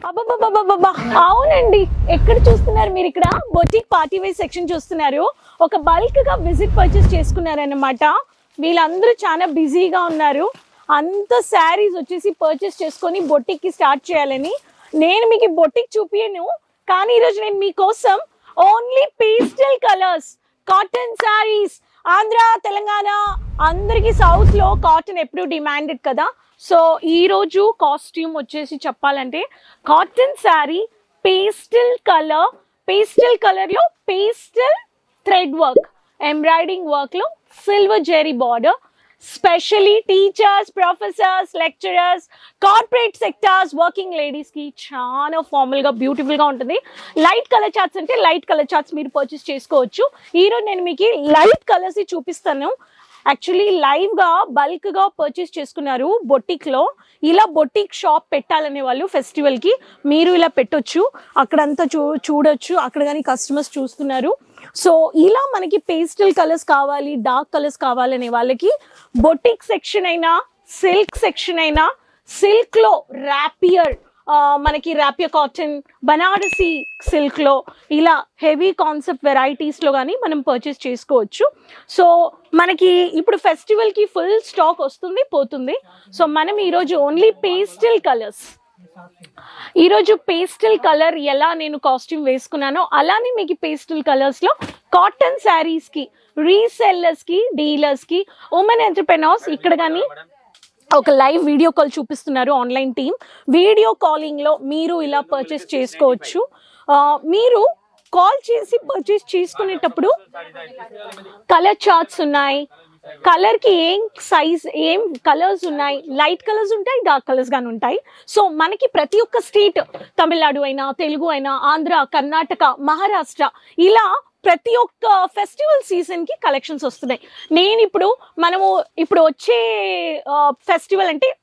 అబ్బబ్బబ్బబ్బబ్బా అవునండి ఎక్కడ చూస్తున్నారు మీరు ఇక్కడ బొటిక్ పార్టీ వేర్ సెక్షన్ చూస్తున్నారు ఒక బల్క్ గా విజిట్ పర్చేస్ చేసుకున్నారన్నమాట వీళ్ళందరూ చాలా బిజీగా ఉన్నారు అంత శారీస్ వచ్చేసి పర్చేస్ చేసుకొని బొటిక్ కి స్టార్ట్ చేయాలని నేను మీకు బొటిక్ చూపియను కానీ ఈ రోజు నేను మీకోసం only pastel colours cotton saris Andhra Telangana అందరికి సౌత్ లో కాటన్ ఎప్పుడు డిమాండెడ్ కదా సో ఈ రోజు కాస్ట్యూమ్ వచ్చేసి చెప్పాలంటే కాటన్ శారీ పేస్టల్ కలర్ లో pastel thread work embroidering work లో silver zari border specially teachers professors lecturers corporate sectors working ladies కి చాలా ఫార్మల్ గా బ్యూటిఫుల్ గా ఉంటుంది లైట్ కలర్ చార్ట్స్ అంటే లైట్ కలర్ చార్ట్స్ మీరు పర్చేస్ చేసుకోవచ్చు ఈ రోజు నేను మీకు లైట్ కలర్స్ చూపిస్తాను యాక్చువల్లీ లైవ్ గా బల్క్ గా పర్చేస్ చేసుకున్నారు బొటిక్ లో ఇలా బొటిక్ షాప్ పెట్టాలనే వాళ్ళు ఫెస్టివల్ కి మీరు ఇలా పెట్టొచ్చు అక్కడంతా చూడొచ్చు అక్కడ కానీ కస్టమర్స్ చూస్తున్నారు సో ఇలా మనకి పేస్టల్ కలర్స్ కావాలి డార్క్ కలర్స్ కావాలనే వాళ్ళకి బొటిక్ సెక్షన్ అయినా సిల్క్ సెక్షన్ అయినా సిల్క్ లో ర్యాపియర్ మనకి ర్యాపియర్ కాటన్ బనారసి సిల్క్ లో ఇలా హెవీ కాన్సెప్ట్ వెరైటీస్ లో కానీ మనం పర్చేస్ చేసుకోవచ్చు సో మనకి ఇప్పుడు ఫెస్టివల్ కి ఫుల్ స్టాక్ వస్తుంది పోతుంది సో మనం ఈరోజు ఓన్లీ పేస్టల్ కలర్స్ ఈరోజు పేస్టల్ కలర్ ఎలా నేను కాస్ట్యూమ్ వేసుకున్నానో అలానే మీకు పేస్టల్ కలర్స్ లో కాటన్ శారీస్ కి రీసెల్లర్స్ కి డీలర్స్ కి ఉమెన్ ఎంటర్ప్రెనర్స్ ఇక్కడ కానీ ఒక లైవ్ వీడియో కాల్ చూపిస్తున్నారు ఆన్లైన్ టీమ్ వీడియో కాలింగ్ లో మీరు ఇలా పర్చేస్ చేసుకోవచ్చు మీరు కాల్ చేసి పర్చేస్ చేసుకునేటప్పుడు కలర్ చార్ట్స్ ఉన్నాయి కలర్ కి ఏం సైజ్ ఏం కలర్స్ ఉన్నాయి లైట్ కలర్స్ ఉంటాయి డార్క్ కలర్స్ గాని ఉంటాయి సో మనకి ప్రతి ఒక్క స్టేట్ తమిళనాడు అయినా తెలుగు అయినా ఆంధ్ర కర్ణాటక మహారాష్ట్ర ఇలా ప్రతి ఒక్క ఫెస్టివల్ సీజన్ కి కలెక్షన్స్ వస్తున్నాయి నేను మనము ఇప్పుడు వచ్చే ఫెస్టివల్ అంటే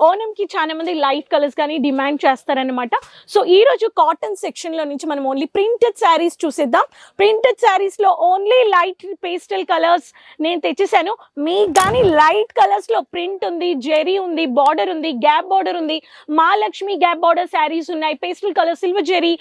ఓణంకి చాలా మంది లైట్ కలర్స్ కానీ డిమాండ్ చేస్తారనమాట సో ఈ రోజు కాటన్ సెక్షన్ లో నుంచి మనం ఓన్లీ ప్రింటెడ్ శారీస్ చూసేద్దాం ప్రింటెడ్ శారీస్ లో ఓన్లీ లైట్ పేస్టల్ కలర్స్ నేను తెచ్చేసాను మీకు కానీ లైట్ కలర్స్ లో ప్రింట్ ఉంది జెరీ ఉంది బార్డర్ ఉంది గ్యాప్ బార్డర్ ఉంది మహాలక్ష్మి గ్యాప్ బార్డర్ శారీస్ ఉన్నాయి pastel colour silver zari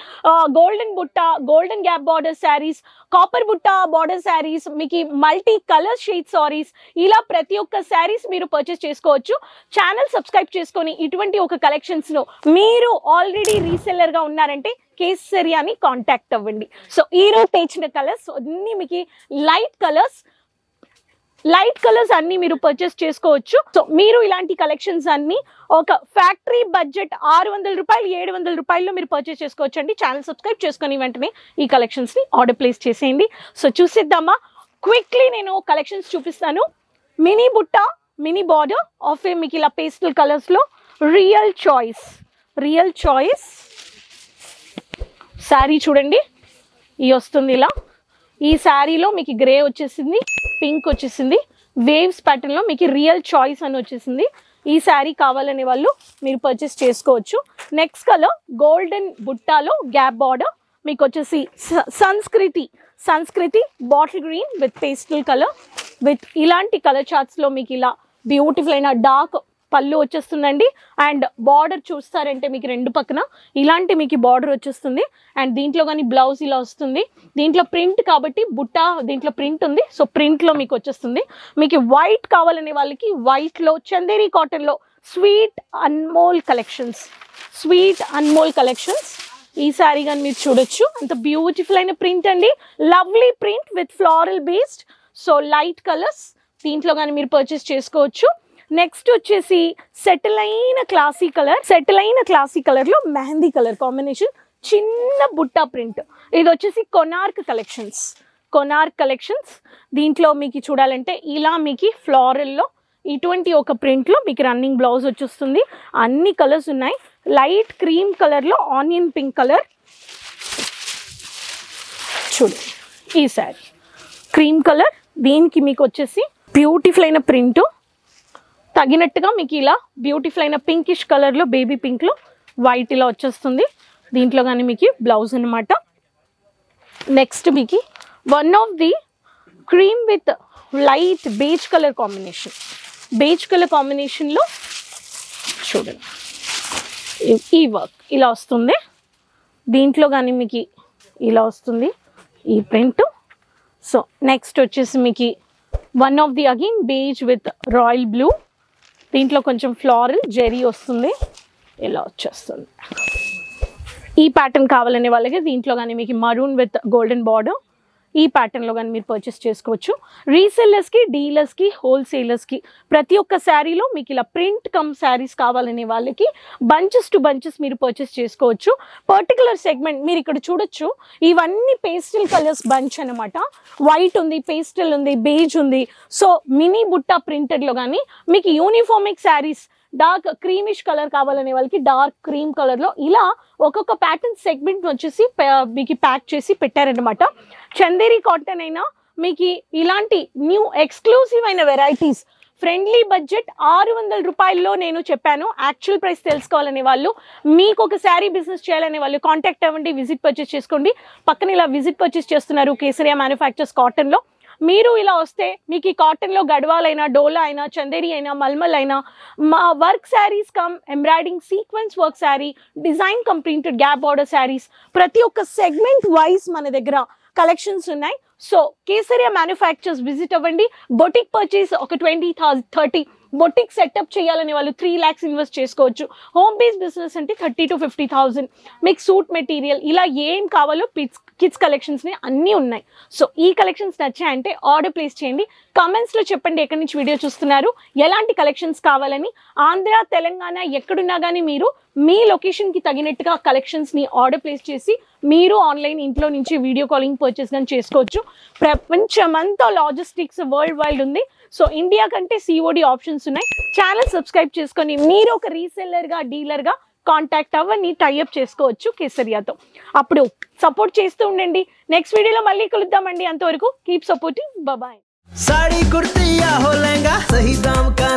golden బుట్ట golden gap border saris copper బుట్ట బార్డర్ శారీస్ మీకు మల్టీ కలర్ షేడ్ సారీస్ ఇలా ప్రతి ఒక్క శారీస్ మీరు పర్చేస్ చేసుకోవచ్చు ఛానల్ సబ్స్క్రైబ్ చేసుకొని ఇటువంటి ఒక కలెక్షన్స్ లో మీరు ఆల్రెడీ రీసెల్లర్ గా ఉన్నారంటే కేసరియాని కాంటాక్ట్ అవ్వండి సో ఈ రోజు తెచ్చిన కలర్స్ అన్ని మీకు లైట్ కలర్స్ అన్ని మీరు పర్చేస్ చేసుకోవచ్చు సో మీరు ఇలాంటి కలెక్షన్స్ అన్ని ఒక ఫ్యాక్టరీ బడ్జెట్ 600 రూపాయలు 700 రూపాయల్లో మీరు పర్చేస్ చేసుకోవచ్చు అండి ఛానల్ సబ్స్క్రైబ్ చేసుకొని వెంటనే ఈ కలెక్షన్స్ ని ఆర్డర్ ప్లేస్ చేసేయండి సో చూసేద్దామా క్విక్లీ నేను కలెక్షన్స్ చూపిస్తాను మినీ బుట్ట మినీ బార్డర్ ఆఫ్ మీకు ఇలా పేస్టల్ కలర్స్ లో రియల్ చాయిస్ శారీ చూడండి ఈ వస్తుంది ఇలా ఈ శారీలో మీకు గ్రే వచ్చేసింది పింక్ వచ్చేసింది వేవ్స్ ప్యాటర్న్ లో మీకు రియల్ చాయిస్ అని వచ్చేసింది ఈ శారీ కావాలనే వాళ్ళు మీరు పర్చేస్ చేసుకోవచ్చు నెక్స్ట్ కలర్ గోల్డెన్ బుట్టాలో గ్యాప్ బార్డర్ మీకు వచ్చేసి సంస్కృతి bottle green with pastel colour with ఇలాంటి కలర్ చార్ట్స్ లో మీకు ఇలా బ్యూటిఫుల్ అయిన డార్క్ పళ్ళు వచ్చేస్తుందండి అండ్ బార్డర్ చూస్తారంటే మీకు రెండు పక్కన ఇలాంటి మీకు బార్డర్ వచ్చేస్తుంది అండ్ దీంట్లో కానీ బ్లౌజ్ ఇలా వస్తుంది దీంట్లో ప్రింట్ కాబట్టి బుట్ట దీంట్లో ప్రింట్ ఉంది సో ప్రింట్ లో మీకు వచ్చేస్తుంది మీకు వైట్ కావాలనే వాళ్ళకి వైట్ లో చందేరి కాటన్ లో స్వీట్ అన్మోల్ కలెక్షన్స్ ఈ శారీ కానీ మీరు చూడొచ్చు అంత బ్యూటిఫుల్ అయిన ప్రింట్ అండి lovely print with floral based so light colours దీంట్లో కానీ మీరు పర్చేస్ చేసుకోవచ్చు నెక్స్ట్ వచ్చేసి సెటిల్ అయిన క్లాసీ కలర్ లో మెహందీ కలర్ కాంబినేషన్ చిన్న బుట్టా ప్రింట్ ఇది వచ్చేసి కొనార్క్ కలెక్షన్స్ దీంట్లో మీకు చూడాలంటే ఇలా మీకు ఫ్లోరల్ లో ఇటువంటి ఒక ప్రింట్ లో మీకు రన్నింగ్ బ్లౌజ్ వచ్చేస్తుంది అన్ని కలర్స్ ఉన్నాయి లైట్ క్రీమ్ కలర్ లో ఆనియన్ పింక్ కలర్ చూడండి ఈ శారీ క్రీమ్ కలర్ దీనికి మీకు వచ్చేసి బ్యూటిఫుల్ అయిన ప్రింట్ తగినట్టుగా మీకు ఇలా బ్యూటిఫుల్ అయిన పింకిష్ కలర్ లో బేబీ పింక్ లో వైట్ ఇలా వచ్చేస్తుంది దీంట్లో కానీ మీకు బ్లౌజ్ అనమాట నెక్స్ట్ మీకు one of the cream with light beige colour combination లో చూడండి ఈ వర్క్ ఇలా వస్తుంది, దీంట్లో కానీ మీకు ఇలా వస్తుంది ఈ ప్రింట్. సో నెక్స్ట్ వచ్చేసి మీకు one of the again beige with royal blue, దీంట్లో కొంచెం ఫ్లోరల్ జెరీ వస్తుంది, ఇలా వచ్చేస్తుంది. ఈ ప్యాటర్న్ కావాలనే వాళ్ళకి దీంట్లో కానీ మీకు మరూన్ విత్ గోల్డెన్ బార్డర్, ఈ ప్యాటర్న్లో కానీ మీరు పర్చేస్ చేసుకోవచ్చు. రీసెల్లర్స్కి, డీలర్స్కి, హోల్సేలర్స్కి ప్రతి ఒక్క శారీలో మీకు ఇలా ప్రింట్ కమ్ శారీస్ కావాలనే వాళ్ళకి బంచెస్ టు బంచెస్ మీరు పర్చేస్ చేసుకోవచ్చు. పర్టికులర్ సెగ్మెంట్ మీరు ఇక్కడ చూడొచ్చు, ఇవన్నీ పేస్టల్ కలర్స్ బంచ్ అనమాట. వైట్ ఉంది, పేస్టల్ ఉంది, బేజ్ ఉంది. సో మినీ బుట్టా ప్రింటెడ్లో కానీ మీకు యూనిఫార్మిక్ శారీస్ డార్క్ క్రీమిష్ కలర్ కావాలనే వాళ్ళకి డార్క్ క్రీమ్ కలర్లో ఇలా ఒక్కొక్క ప్యాటర్న్ సెగ్మెంట్ వచ్చేసి మీకు ప్యాక్ చేసి పెట్టారనమాట. చందేరి కాటన్ అయినా మీకు ఇలాంటి న్యూ ఎక్స్క్లూసివ్ అయిన వెరైటీస్ ఫ్రెండ్లీ బడ్జెట్ 600 రూపాయల్లో నేను చెప్పాను. యాక్చువల్ ప్రైస్ తెలుసుకోవాలనే వాళ్ళు, మీకు ఒక శారీ బిజినెస్ చేయాలనే వాళ్ళు కాంటాక్ట్ అవ్వండి, విజిట్ పర్చేస్ చేసుకోండి. పక్కన ఇలా విజిట్ పర్చేస్ చేస్తున్నారు కేసరియా మ్యానుఫ్యాక్చర్స్ కాటన్లో. మీరు ఇలా వస్తే మీకు ఈ కాటన్లో గడ్వాలైనా, డోలా అయినా, చందేరి అయినా, మల్మల్ అయినా, మా work saris come embroidering sequence work sari, design come printed gap border saris, ప్రతి ఒక్క సెగ్మెంట్ వైజ్ మన దగ్గర కలెక్షన్స్ ఉన్నాయి. సో కేసరియా మ్యానుఫ్యాక్చర్స్ విజిట్ అవ్వండి. బొటిక్ పర్చేస్ ఒక 20,000-30 బొటిక్ సెటప్ చేయాలనే వాళ్ళు 3 lakhs ఇన్వెస్ట్ చేసుకోవచ్చు. హోమ్ బేస్ బిజినెస్ అంటే 30,000 to 50,000. మీకు సూట్ మెటీరియల్ ఇలా ఏం కావాలో కిడ్స్ కలెక్షన్స్ని అన్నీ ఉన్నాయి. సో ఈ కలెక్షన్స్ నచ్చాయంటే ఆర్డర్ ప్లేస్ చేయండి. కామెంట్స్లో చెప్పండి ఎక్కడి నుంచి వీడియో చూస్తున్నారు, ఎలాంటి కలెక్షన్స్ కావాలని. ఆంధ్ర, తెలంగాణ ఎక్కడున్నా కానీ మీరు మీ లొకేషన్కి తగినట్టుగా కలెక్షన్స్ని ఆర్డర్ ప్లేస్ చేసి మీరు ఆన్లైన్ ఇంట్లో నుంచి వీడియో కాలింగ్ పర్చేస్ కానీ చేసుకోవచ్చు. ప్రపంచమంతా లాజిస్టిక్స్ వరల్డ్ వైడ్ ఉంది. సో ఇండియా కంటే COD ఆప్షన్స్ ఉన్నాయి. ఛానల్ సబ్స్క్రైబ్ చేసుకొని మీరు ఒక రీసెల్లర్గా, డీలర్గా కాంటాక్ట్ అవ్వని టైఅప్ చేసుకోవచ్చు కేసరియాతో. అప్పుడు సపోర్ట్ చేస్తూ ఉండండి. నెక్స్ట్ వీడియోలో మళ్ళీ కలుద్దామండి. అంతవరకు keep supporting. Bye. Sari kurti या हो लहंगा, सही दाम का